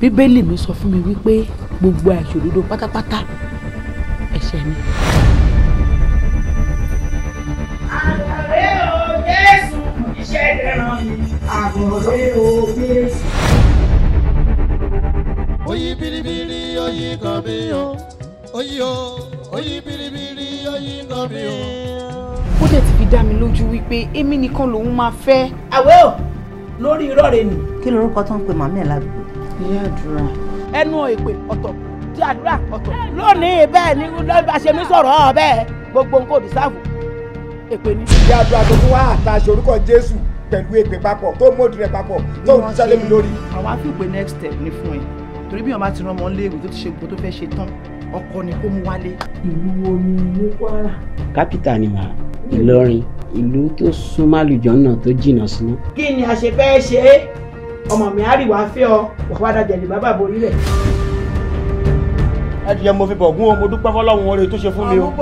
Bíbélì mi sọ fún mi wípé gbogbo àìṣòdodo pátápátá ẹ̀ṣẹ̀ ni. Àgọ̀rẹ́ o Jésù iṣẹ́ dẹ̀ràn mi. Àgọ̀rẹ́ o Jésù. Oyi biribiri oyi kan mi o. Oyi o, oyi biribiri oyi kan mi o. Ó dẹ̀ ti fi dá mi lójú wípé èmi nìkan lòun máa fẹ́. Àwẹ̀ o lórí irọ́ rẹ nì. Kí lorúkọ tó ń pe màmí ẹ̀ ládùúgbò? Ìyá àdúrà. Ẹnu ìpè ọ̀tọ̀ tí àdúrà ọ̀tọ̀. Lónìí bẹ́ẹ̀ ni lọ́ba ṣe mí sọ̀rọ̀ bẹ́ẹ̀ gbogbo nǹkan òdì sáàfù èpè ni. Ìyá àdúrà tó fún wa àtàṣe orúkọ Jésù pẹ̀lú èpè papọ̀ tó mọ́ọ̀dù rẹ̀ papọ̀ tó ń ṣẹlẹ̀ mi lórí. Àwọn afi pé next step ni fún ẹ torí bí wọn bá ti rán ọmọ léèwé tó ti ṣe gbogbo tó fẹ́ ṣe tán ọkọ ni kó mú wálé. Ìlú wo ni ní Kwara? Kápítà ni màá Ìlọrin, ìlú tó súnmọ́ àlùjọ́nà tó jìnnà síná. Kí ni a ṣe fẹ́ ṣe é? Ọmọ mi àríwá fẹ́ ọ wàhálà jẹ̀lì bàbá borí rẹ̀. Ẹ jẹ́ mo fi bọ̀gún o, mo dúpẹ́ fọlọ́run oore tó ṣe fún mi o.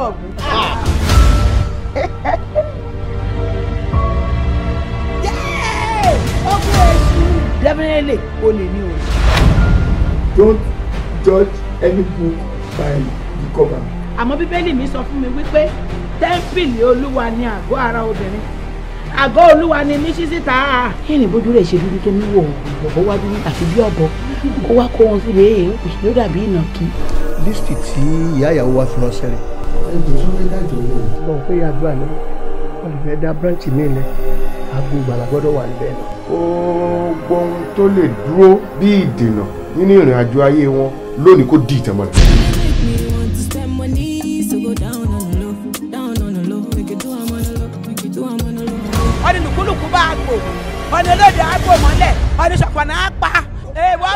Definitely o lè ní o. Don't judge any book by the cover. Àmọ́ Bíbélì mi sọ fún mi wípé tẹ́ḿpìlì Olúwa ni àgọ́ ara obìnrin. Àgọ́ Olúwa ni ní sísítà. Ẹni bójú rẹ̀ ṣe dúdú kẹ́mi wọ̀ ọ̀bọ̀ wá dúdú àti bí ọ̀bọ kó wá kó wọn síbi èyí ló dàbí ìnàkí. Lísìtì tí ìyá ìyàwó wa fi ránṣẹ́ rẹ̀. Ẹgbẹ́ sọ fẹ́ dájọ́ yìí. Lọ́wọ́ pé àdúrà ni wọ́n lè fẹ́ dá bíránchì mi lẹ̀ aago ìgbàlà gbọ́dọ̀ wà níbẹ̀. Gbogbo ohun tó lè dúró bí ìdènà nínú ìrìn àjò ayé wọn lónìí kó di ìtẹ̀mọ́lẹ̀. Ọdún lùkúlùkù bá a gbò, ọdún olóde á gbò mọ́lẹ̀, ọdún ṣọ̀pọ̀nà á pa. Èèwọ̀